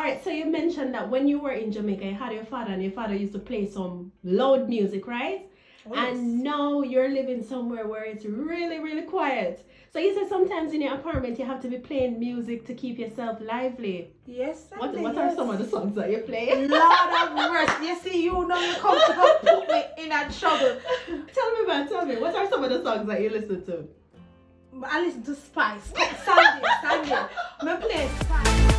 right, so you mentioned that when you were in Jamaica, you had your father, and your father used to play some loud music, right? Oh, yes. And now you're living somewhere where it's really, really quiet. So you said sometimes in your apartment you have to be playing music to keep yourself lively. Yes, What Sandie, are yes. some of the songs that you play? Lord of mercy. You see, you know you come to put me in a trouble. Tell me, what are some of the songs that you listen to? I listen to Spice. Sandie. Me play Spice.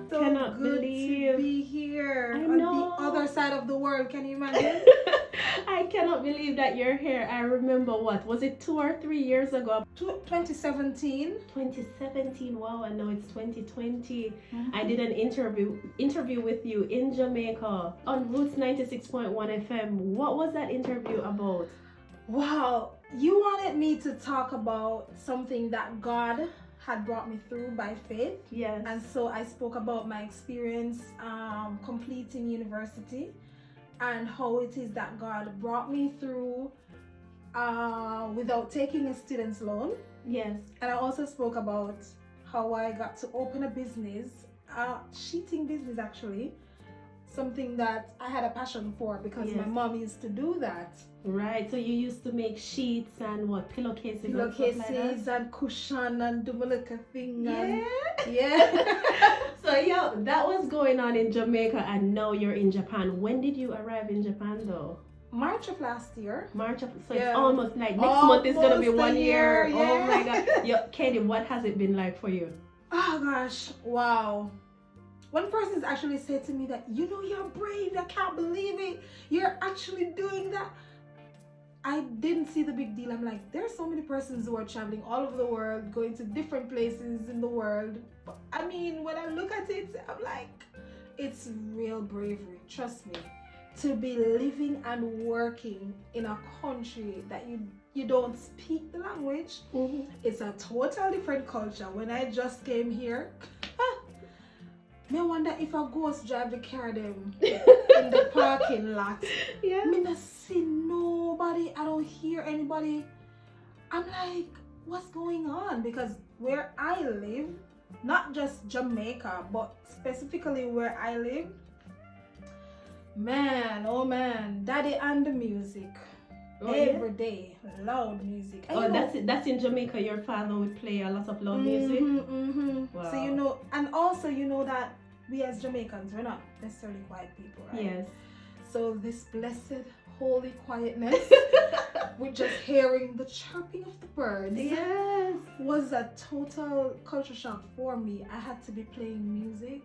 So Cannot good believe. to be here I on know. the other side of the world. Can you imagine? I cannot believe that you're here. I remember what was it 2 or 3 years ago? 2017. 2017. Wow, and now it's 2020. Mhm. I did an interview with you in Jamaica on Roots 96.1 FM. What was that interview about? Wow, you wanted me to talk about something that God had brought me through by faith. Yes. And so I spoke about my experience completing university and how it is that God brought me through without taking a student's loan. Yes. And I also spoke about how I got to open a business, a sheeting business actually, something that I had a passion for because Yes. my mom used to do that. Right. So you used to make sheets and what, pillowcases and stuff like that? Pillowcases and cushion and do my little thing. Yeah. Yeah. So yeah, that was going on in Jamaica, and now you're in Japan. When did you arrive in Japan though? March of last year. March of, so Yeah. it's almost like next month is gonna be Almost a 1 year. year, Oh yeah. my god. Yeah, Kadi, what has it been like for you? Oh gosh, wow. One person's actually said to me that, you know, you're brave, I can't believe it. You're actually doing that. I didn't see the big deal. I'm like, there's so many persons who are traveling all over the world, going to different places in the world. But I mean, when I look at it, I'm like, it's real bravery, trust me. To be living and working in a country that you don't speak the language. Mm-hmm. It's a total different culture. When I just came here, I wonder if a ghost drive the car them in the parking lot. Yeah. I not see nobody. I don't hear anybody. I'm like, what's going on? Because where I live, not just Jamaica, but specifically where I live, man, oh man, daddy and the music. Oh, Every day, loud music. And Oh, you know, that's in Jamaica. Your father would play a lot of loud music. Wow. So you know, and also you know that we as Jamaicans, we're not necessarily quiet people, right? Yes. So this blessed, holy quietness with just hearing the chirping of the birds Yes. was a total culture shock for me. I had to be playing music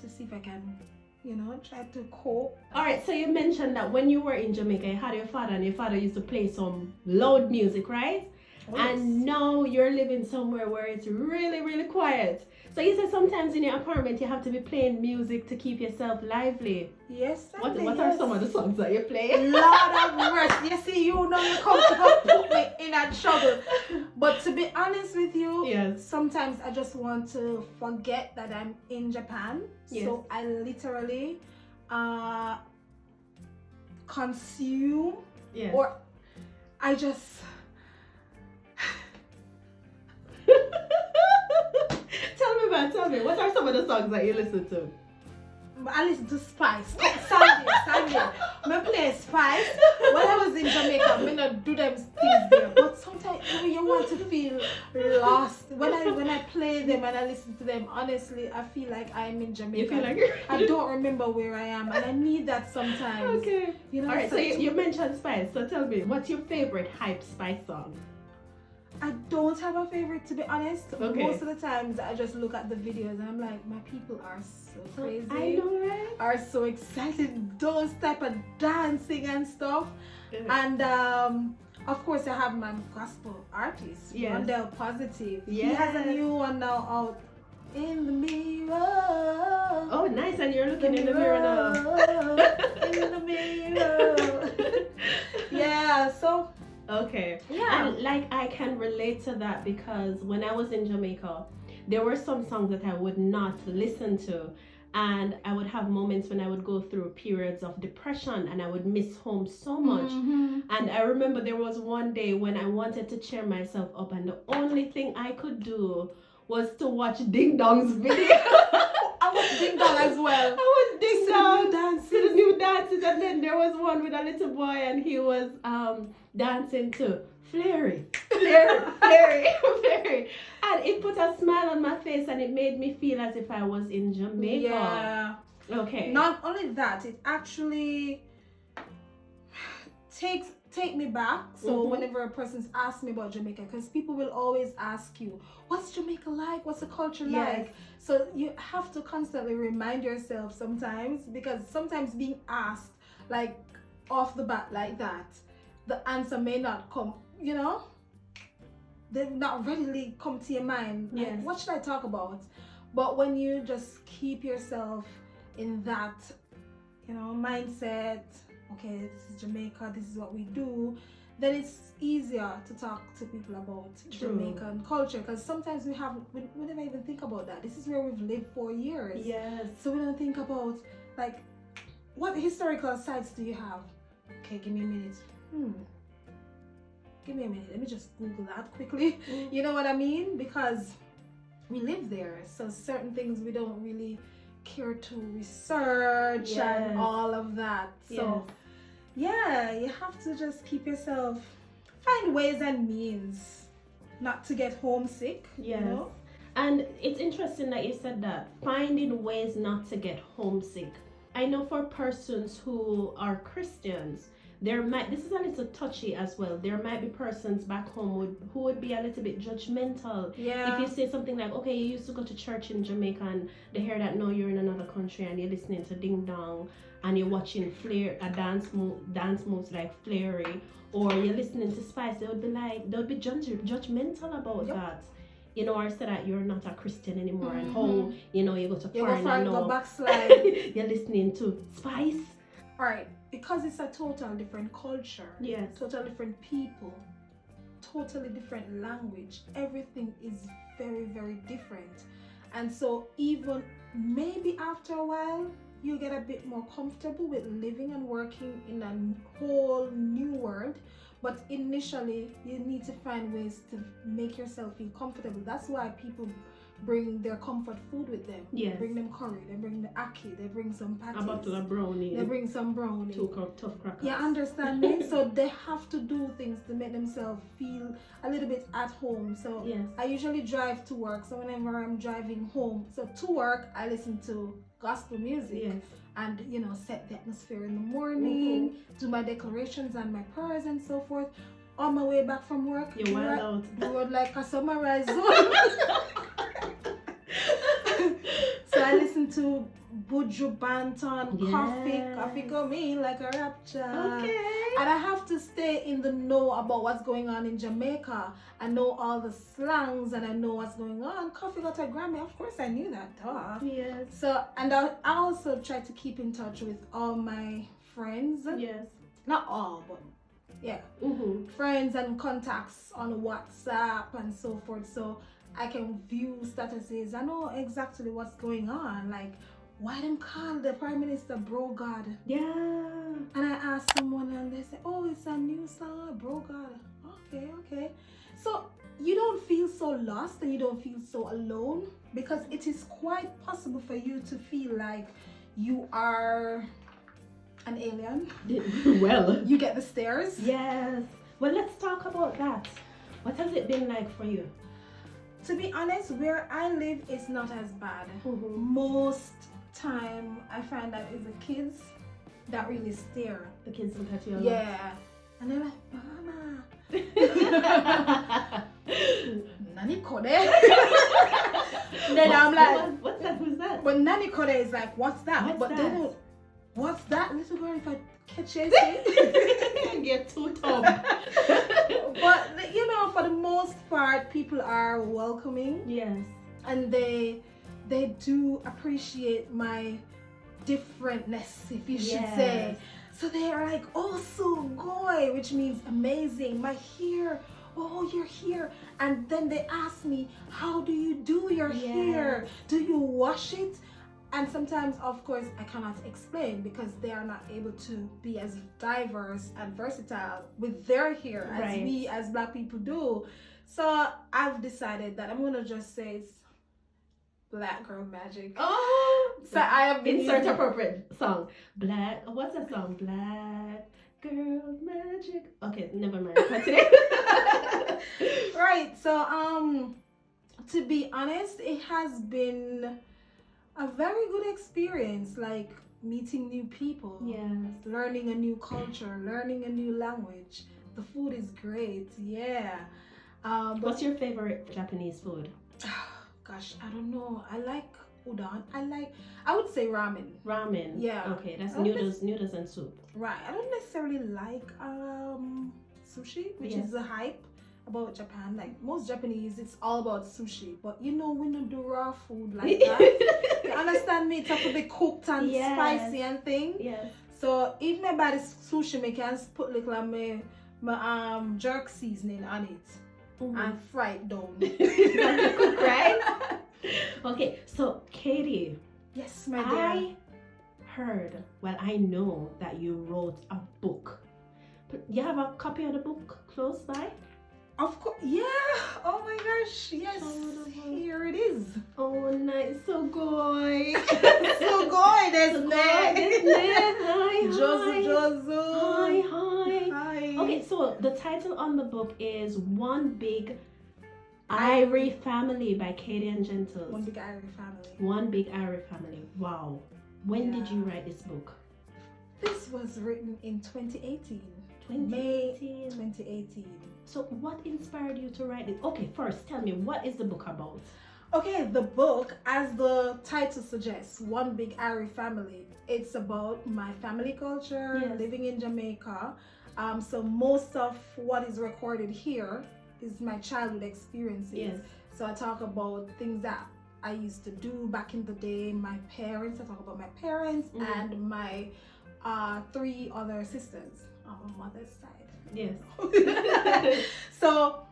to see if I can, you know, try to cope. All right. So you mentioned that when you were in Jamaica, you had your father, and your father used to play some loud music, right? Oh, yes. And now you're living somewhere where it's really, really quiet. So you said sometimes in your apartment you have to be playing music to keep yourself lively. Yes, What Sandie, are yes. some of the songs that you play? Lord of mercy. You see, you know you come to put me in a trouble. But to be honest with you, Yes. sometimes I just want to forget that I'm in Japan. Yes. So I literally consume, Yes. or I just Tell me, what are some of the songs that you listen to? I listen to Spice. Sandie. Me play Spice. When I was in Jamaica, me not do them things there. But sometimes you want to feel lost. When I play them and I listen to them, honestly, I feel like I'm in Jamaica. You feel like you're... I don't remember where I am, and I need that sometimes. Okay. You know. All right. So you mentioned Spice. So tell me, what's your favorite hype Spice song? I don't have a favorite, to be honest. Okay. Most of the times I just look at the videos and I'm like, my people are so crazy. I know, right? Are so excited, those type of dancing and stuff. And of course I have my gospel artist, Yes. Rondell Positive. He Yes. has a new one now out, In the Mirror. Oh, nice. And you're looking in the mirror now. In the mirror. Yeah, so Okay. yeah. And like I can relate to that because when I was in Jamaica, there were some songs that I would not listen to. And I would have moments when I would go through periods of depression and I would miss home so much. And I remember there was one day when I wanted to cheer myself up, and the only thing I could do was to watch Ding Dong's video. I was Ding Dong as well. I was Ding Dong dances. to the new dances, and then there was one with a little boy and he was dancing to Flary. And it put a smile on my face and it made me feel as if I was in Jamaica. Yeah. Okay. Not only that, it actually take me back. So whenever a person's asked me about Jamaica, because people will always ask you, what's Jamaica like? What's the culture like? So you have to constantly remind yourself sometimes, because sometimes being asked like off the bat like that, the answer may not come, they've not readily come to your mind. Yes. Like, what should I talk about? But when you just keep yourself in that, mindset, okay, this is Jamaica, this is what we do, then it's easier to talk to people about Jamaican culture, because sometimes we never even think about that. This is where we've lived for years. Yes. So we don't think about, like, what historical sites do you have? Okay, give me a minute. Give me a minute. Let me just Google that quickly. You know what I mean? Because we live there, so certain things we don't really care to research and all of that. So yeah, you have to just keep yourself, find ways and means not to get homesick. And it's interesting that you said that, finding ways not to get homesick. I know for persons who are Christians, this is a little touchy as well. There might be persons back home who would be a little bit judgmental. If you say something like, okay, you used to go to church in Jamaica, and they hear that now you're in another country and you're listening to Ding Dong and you're watching dance moves like Flary, or you're listening to Spice, they would be judgmental about that. Or say that you're not a Christian anymore, and how, you go to foreign and go backslide. You're listening to Spice. Alright, because it's a total different culture, total different people, totally different language, everything is very, very different. And so even maybe after a while, you get a bit more comfortable with living and working in a whole new world. But initially, you need to find ways to make yourself feel comfortable. That's why people bring their comfort food with them. They bring them curry, they bring the ackee, they bring some patties. About the brownie. They bring some brownie. 2 tough crackers. Yeah, understand me? So they have to do things to make themselves feel a little bit at home. So I usually drive to work. So whenever I'm driving home, so to work, I listen to gospel music. And set the atmosphere in the morning, do my declarations and my prayers and so forth. On my way back from work, you're wild out. The word like a summarized zone. So I listen to Buju Banton, Coffee go me like a rapture. And I have to stay in the know about what's going on in Jamaica. I know all the slangs and I know what's going on. Coffee got a Grammy, of course I knew that. So, and I also try to keep in touch with all my friends. Not all, but friends and contacts on WhatsApp and so forth. So I can view statuses. I know exactly what's going on. Like, why them call the Prime Minister Bro God? And I asked someone and they say, oh, it's a new song, Bro God. Okay. So you don't feel so lost and you don't feel so alone, because it is quite possible for you to feel like you are an alien. Well, you get the stares. Well, let's talk about that. What has it been like for you? To be honest, where I live is not as bad. Most time I find that it's the kids that really stare. The kids look at you. And they're like, Mama. Nani Kode? Then I'm like, what's that? Who's that? But Nani Kode is like, what's that? What's They don't. What's that, little girl? If I catch you, get too tough. But for the most part, people are welcoming. And they do appreciate my differentness, if you should say. So they are like, oh, sugoi, which means amazing. My hair, oh, your hair. And then they ask me, how do you do your hair? Do you wash it? and sometimes, of course, I cannot explain because they are not able to be as diverse and versatile with their hair as we as Black people do. So I've decided that I'm gonna just say it's Black girl magic. Oh, so I have been insert appropriate song. What's that song? Black girl magic. Okay, never mind. Right. So to be honest, it has been a very good experience, like meeting new people, learning a new culture, learning a new language. The food is great, what's your favorite Japanese food? Gosh, I don't know. I like udon. I would say ramen. Yeah. Okay, that's noodles and soup. Right. I don't necessarily like sushi, which is the hype about Japan. Like most Japanese, it's all about sushi. But you know, we don't do raw food like that. You understand me? It's have to be cooked and spicy and thing. Yes. So if my body sushi, I can put like my jerk seasoning on it. And fry it down. Cook, right? Okay, so Kadi. Yes, my dear. I know that you wrote a book. But you have a copy of the book close by? Of course, yeah. Oh my gosh, yes. Here it is. Oh, nice. So good. So good, isn't it? Hi. Jozu. Hi. Okay, so the title on the book is One Big Irie Family by Kadi-Ann Gentles. One Big Irie Family. One Big Irie Family. Wow. When did you write this book? This was written in 2018. 2018. May 2018. So what inspired you to write it? Okay, first tell me, what is the book about? Okay, the book, as the title suggests, One Big Irie Family. It's about my family culture, living in Jamaica. So most of what is recorded here is my childhood experiences. Yes. So I talk about things that I used to do back in the day. My parents, I talk about my parents and my 3 other sisters on my mother's side. Yes. So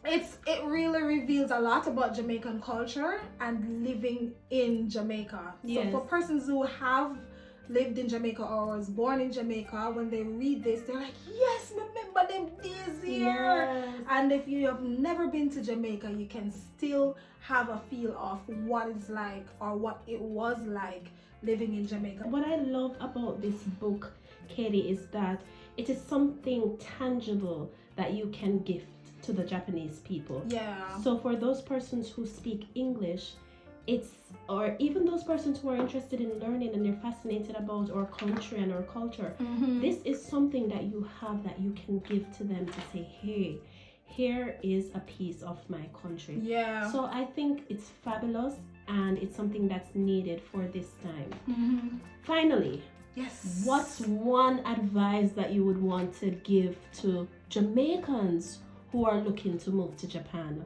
it really reveals a lot about Jamaican culture and living in Jamaica. So for persons who have lived in Jamaica or was born in Jamaica, when they read this, they're like, yes, remember them days here. Yes. And if you have never been to Jamaica, you can still have a feel of what it's like or what it was like living in Jamaica. What I love about this book, Kadi, is that it is something tangible that you can gift to the Japanese people. Yeah. So for those persons who speak English, or even those persons who are interested in learning and they're fascinated about our country and our culture, this is something that you have that you can give to them to say, hey, here is a piece of my country. Yeah. So I think it's fabulous and it's something that's needed for this time. Finally, yes, what's one advice that you would want to give to Jamaicans who are looking to move to Japan?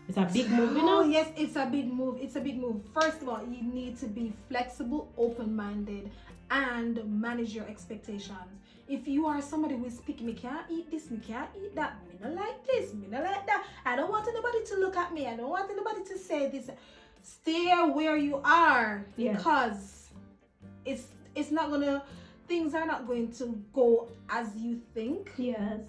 It's a big move, you know? Oh, yes, it's a big move. It's a big move. First of all, you need to be flexible, open-minded, and manage your expectations. If you are somebody who is picky, me can't eat this, me can't eat that, me not like this, me not like that. I don't want anybody to look at me. I don't want anybody to say this. Stay where you are because it's not gonna, things are not going to go as you think. Yes.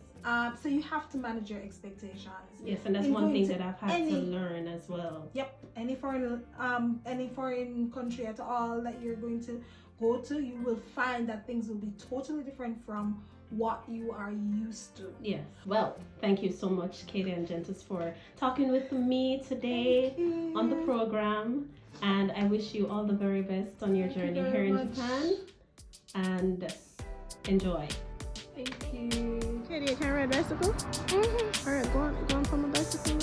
So you have to manage your expectations. Yes, and that's one thing that I've had to learn as well. Yep. Any foreign country at all that you're going to go to, you will find that things will be totally different from what you are used to. Yes. Well, thank you so much, Kadi-Ann Gentles, for talking with me today on the program. And I wish you all the very best on your journey here in Japan. And enjoy. Thank you. Kadi, can I ride a bicycle? All right, go on from a bicycle.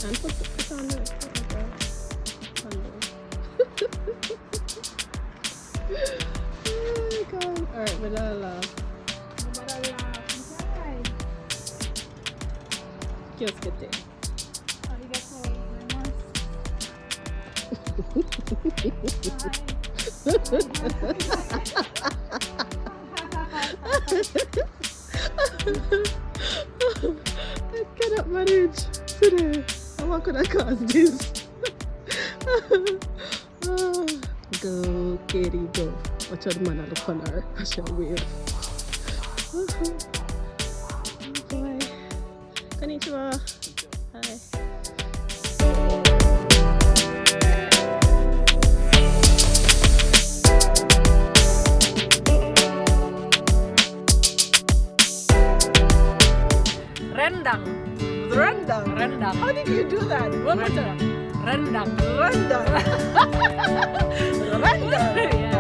And put on the oh my God. All right, but I'll laugh. Just get there. cannot manage today. What could I cause this? Go, Katie, go. Watch out, man, look on her. I shall wave. Oh boy. Konnichiwa. Hi. Rendang. Rendang. How did you do that? One more time. Rendang. Rendang. Rendang. Yeah.